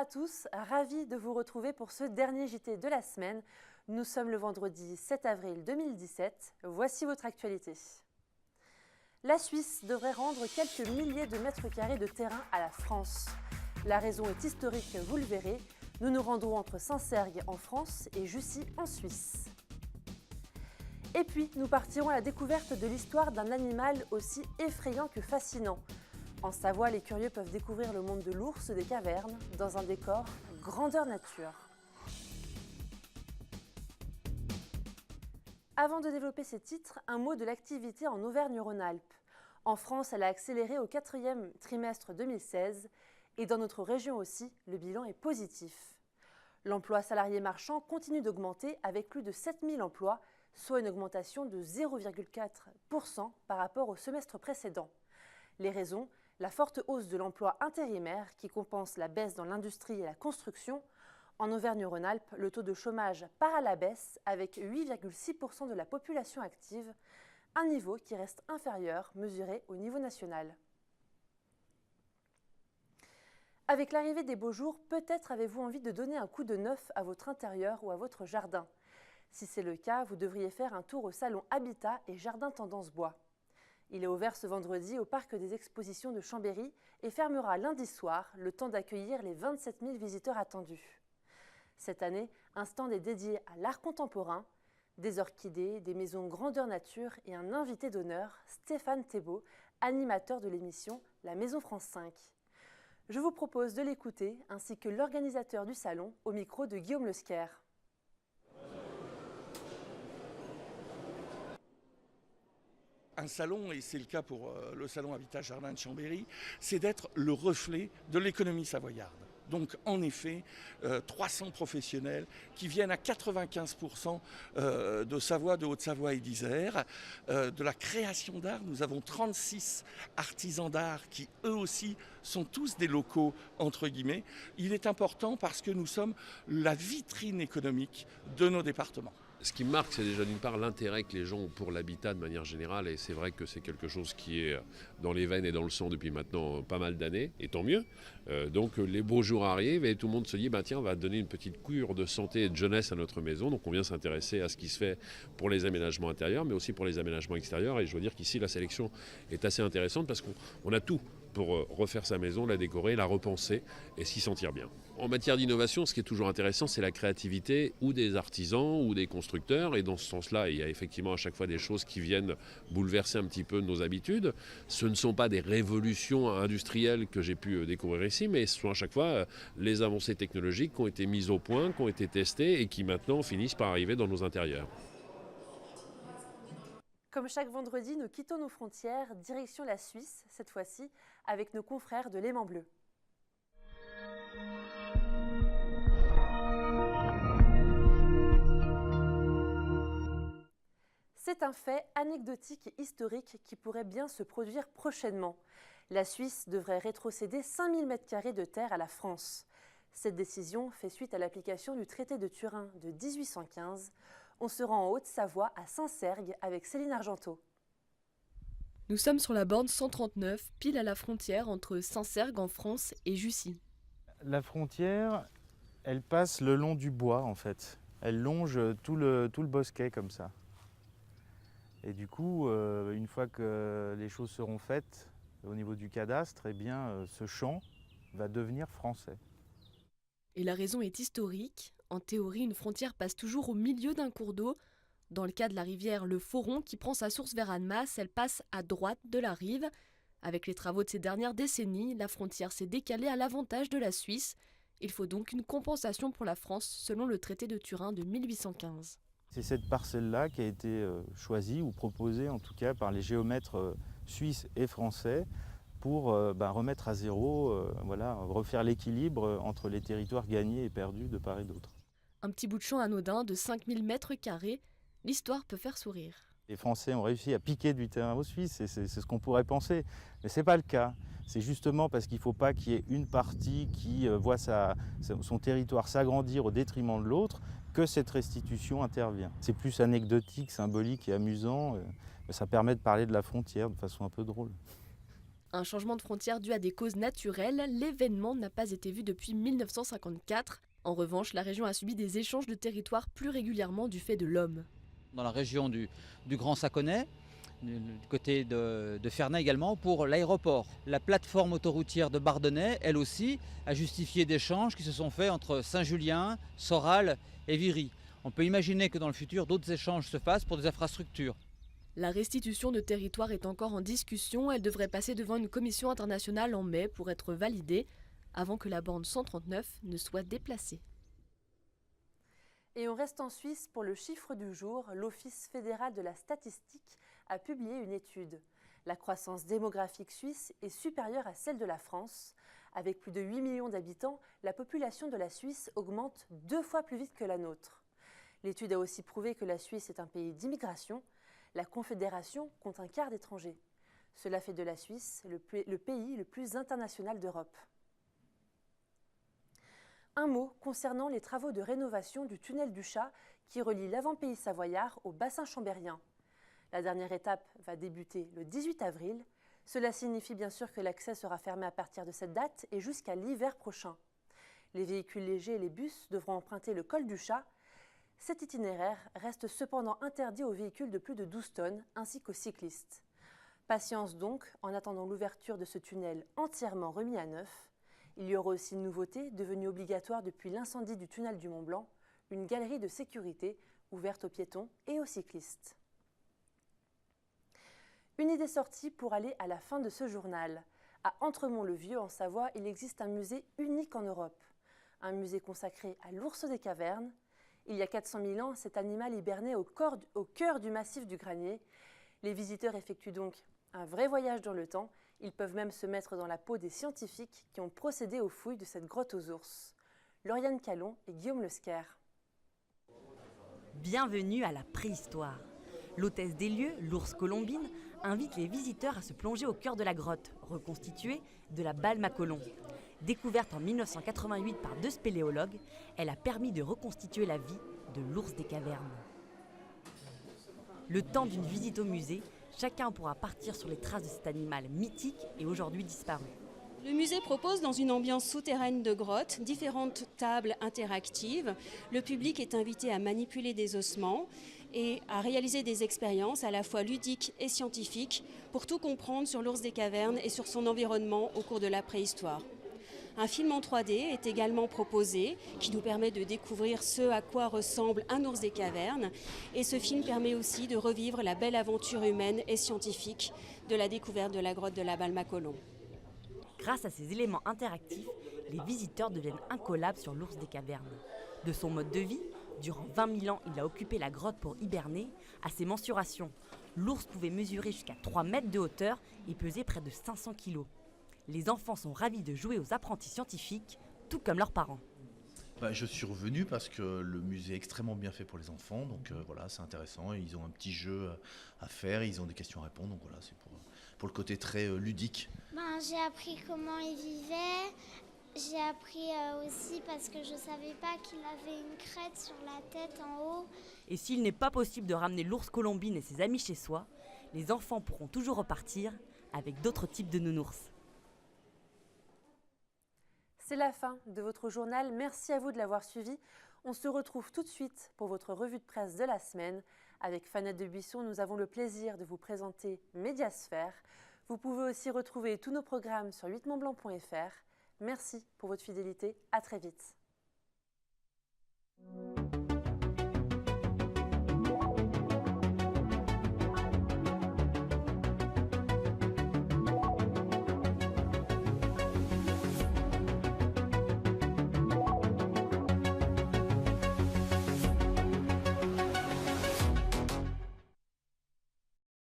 à tous, ravi de vous retrouver pour ce dernier JT de la semaine. Nous sommes le vendredi 7 avril 2017. Voici votre actualité. La Suisse devrait rendre quelques milliers de mètres carrés de terrain à la France. La raison est historique, vous le verrez. Nous nous rendons entre Saint-Cergue en France et Jussy en Suisse. Et puis, nous partirons à la découverte de l'histoire d'un animal aussi effrayant que fascinant. En Savoie, les curieux peuvent découvrir le monde de l'ours des cavernes dans un décor grandeur nature. Avant de développer ces titres, un mot de l'activité en Auvergne-Rhône-Alpes. En France, elle a accéléré au 4e trimestre 2016 et dans notre région aussi, le bilan est positif. L'emploi salarié marchand continue d'augmenter avec plus de 7000 emplois, soit une augmentation de 0,4% par rapport au semestre précédent. Les raisons, la forte hausse de l'emploi intérimaire qui compense la baisse dans l'industrie et la construction. En Auvergne-Rhône-Alpes, le taux de chômage part à la baisse avec 8,6% de la population active, un niveau qui reste inférieur mesuré au niveau national. Avec l'arrivée des beaux jours, peut-être avez-vous envie de donner un coup de neuf à votre intérieur ou à votre jardin. Si c'est le cas, vous devriez faire un tour au salon Habitat et Jardin Tendance Bois. Il est ouvert ce vendredi au parc des expositions de Chambéry et fermera lundi soir, le temps d'accueillir les 27 000 visiteurs attendus. Cette année, un stand est dédié à l'art contemporain, des orchidées, des maisons grandeur nature et un invité d'honneur, Stéphane Thébault, animateur de l'émission La Maison France 5. Je vous propose de l'écouter ainsi que l'organisateur du salon au micro de Guillaume Lesquer. Un salon, et c'est le cas pour le salon Habitat Jardin de Chambéry, c'est d'être le reflet de l'économie savoyarde. Donc en effet, 300 professionnels qui viennent à 95% de Savoie, de Haute-Savoie et d'Isère. De la création d'art, nous avons 36 artisans d'art qui eux aussi sont tous des locaux entre guillemets. Il est important parce que nous sommes la vitrine économique de nos départements. Ce qui me marque, c'est déjà d'une part l'intérêt que les gens ont pour l'habitat de manière générale, et c'est vrai que c'est quelque chose qui est dans les veines et dans le sang depuis maintenant pas mal d'années, et tant mieux. Donc les beaux jours arrivent et tout le monde se dit tiens, on va donner une petite cure de santé et de jeunesse à notre maison, donc on vient s'intéresser à ce qui se fait pour les aménagements intérieurs, mais aussi pour les aménagements extérieurs, et je veux dire qu'ici la sélection est assez intéressante parce qu'on a tout pour refaire sa maison, la décorer, la repenser et s'y sentir bien. En matière d'innovation, ce qui est toujours intéressant, c'est la créativité ou des artisans ou des constructeurs. Et dans ce sens-là, il y a effectivement à chaque fois des choses qui viennent bouleverser un petit peu nos habitudes. Ce ne sont pas des révolutions industrielles que j'ai pu découvrir ici, mais ce sont à chaque fois les avancées technologiques qui ont été mises au point, qui ont été testées et qui maintenant finissent par arriver dans nos intérieurs. Comme chaque vendredi, nous quittons nos frontières, direction la Suisse, cette fois-ci, avec nos confrères de l'Aimant Bleu. C'est un fait anecdotique et historique qui pourrait bien se produire prochainement. La Suisse devrait rétrocéder 5000 m² de terre à la France. Cette décision fait suite à l'application du traité de Turin de 1815. On se rend en Haute-Savoie à Saint-Cergue avec Céline Argenteau. Nous sommes sur la borne 139, pile à la frontière entre Saint-Cergue en France et Jussy. La frontière, elle passe le long du bois en fait. Elle longe tout le bosquet comme ça. Et du coup, une fois que les choses seront faites au niveau du cadastre, eh bien, ce champ va devenir français. Et la raison est historique. En théorie, une frontière passe toujours au milieu d'un cours d'eau. Dans le cas de la rivière Le Foron, qui prend sa source vers Annemasse, elle passe à droite de la rive. Avec les travaux de ces dernières décennies, la frontière s'est décalée à l'avantage de la Suisse. Il faut donc une compensation pour la France, selon le traité de Turin de 1815. C'est cette parcelle-là qui a été choisie, ou proposée en tout cas, par les géomètres suisses et français, pour remettre à zéro, refaire l'équilibre entre les territoires gagnés et perdus de part et d'autre. Un petit bout de champ anodin de 5000 m², l'histoire peut faire sourire. Les Français ont réussi à piquer du terrain aux Suisses, et c'est ce qu'on pourrait penser, mais ce n'est pas le cas. C'est justement parce qu'il ne faut pas qu'il y ait une partie qui voit son territoire s'agrandir au détriment de l'autre que cette restitution intervient. C'est plus anecdotique, symbolique et amusant, mais ça permet de parler de la frontière de façon un peu drôle. Un changement de frontière dû à des causes naturelles, l'événement n'a pas été vu depuis 1954. En revanche, la région a subi des échanges de territoire plus régulièrement du fait de l'homme. Dans la région du Grand Saconnet, du côté de Ferney également, pour l'aéroport. La plateforme autoroutière de Bardonnay, elle aussi, a justifié d'échanges qui se sont faits entre Saint-Julien, Soral et Viry. On peut imaginer que dans le futur, d'autres échanges se fassent pour des infrastructures. La restitution de territoire est encore en discussion. Elle devrait passer devant une commission internationale en mai pour être validée, avant que la bande 139 ne soit déplacée. Et on reste en Suisse pour le chiffre du jour. L'Office fédéral de la statistique a publié une étude. La croissance démographique suisse est supérieure à celle de la France. Avec plus de 8 millions d'habitants, la population de la Suisse augmente 2 fois plus vite que la nôtre. L'étude a aussi prouvé que la Suisse est un pays d'immigration. La Confédération compte un quart d'étrangers. Cela fait de la Suisse le pays le plus international d'Europe. Un mot concernant les travaux de rénovation du tunnel du Chat qui relie l'avant-pays savoyard au bassin chambérien. La dernière étape va débuter le 18 avril. Cela signifie bien sûr que l'accès sera fermé à partir de cette date et jusqu'à l'hiver prochain. Les véhicules légers et les bus devront emprunter le col du Chat. Cet itinéraire reste cependant interdit aux véhicules de plus de 12 tonnes ainsi qu'aux cyclistes. Patience donc en attendant l'ouverture de ce tunnel entièrement remis à neuf. Il y aura aussi une nouveauté devenue obligatoire depuis l'incendie du tunnel du Mont-Blanc, une galerie de sécurité ouverte aux piétons et aux cyclistes. Une idée sortie pour aller à la fin de ce journal. À Entremont-le-Vieux, en Savoie, il existe un musée unique en Europe. Un musée consacré à l'ours des cavernes. Il y a 400 000 ans, cet animal hibernait au cœur du massif du Granier. Les visiteurs effectuent donc un vrai voyage dans le temps. Ils peuvent même se mettre dans la peau des scientifiques qui ont procédé aux fouilles de cette grotte aux ours. Lauriane Callon et Guillaume Lesquer. Bienvenue à la préhistoire. L'hôtesse des lieux, l'ours colombine, invite les visiteurs à se plonger au cœur de la grotte, reconstituée de la Balmacolon. Découverte en 1988 par 2 spéléologues, elle a permis de reconstituer la vie de l'ours des cavernes. Le temps d'une visite au musée, chacun pourra partir sur les traces de cet animal mythique et aujourd'hui disparu. Le musée propose dans une ambiance souterraine de grotte différentes tables interactives. Le public est invité à manipuler des ossements et à réaliser des expériences à la fois ludiques et scientifiques pour tout comprendre sur l'ours des cavernes et sur son environnement au cours de la préhistoire. Un film en 3D est également proposé qui nous permet de découvrir ce à quoi ressemble un ours des cavernes. Et ce film permet aussi de revivre la belle aventure humaine et scientifique de la découverte de la grotte de la Balmacolon. Grâce à ces éléments interactifs, les visiteurs deviennent incollables sur l'ours des cavernes. De son mode de vie, durant 20 000 ans, il a occupé la grotte pour hiberner, à ses mensurations. L'ours pouvait mesurer jusqu'à 3 mètres de hauteur et peser près de 500 kilos. Les enfants sont ravis de jouer aux apprentis scientifiques, tout comme leurs parents. Je suis revenu parce que le musée est extrêmement bien fait pour les enfants, donc voilà, c'est intéressant. Ils ont un petit jeu à faire, ils ont des questions à répondre, donc voilà, c'est pour le côté très ludique. J'ai appris comment il vivait, j'ai appris aussi parce que je ne savais pas qu'il avait une crête sur la tête en haut. Et s'il n'est pas possible de ramener l'ours colombine et ses amis chez soi, les enfants pourront toujours repartir avec d'autres types de nounours. C'est la fin de votre journal. Merci à vous de l'avoir suivi. On se retrouve tout de suite pour votre revue de presse de la semaine. Avec Fanette de Buisson, nous avons le plaisir de vous présenter Médiasphère. Vous pouvez aussi retrouver tous nos programmes sur 8montblanc.fr. Merci pour votre fidélité. À très vite.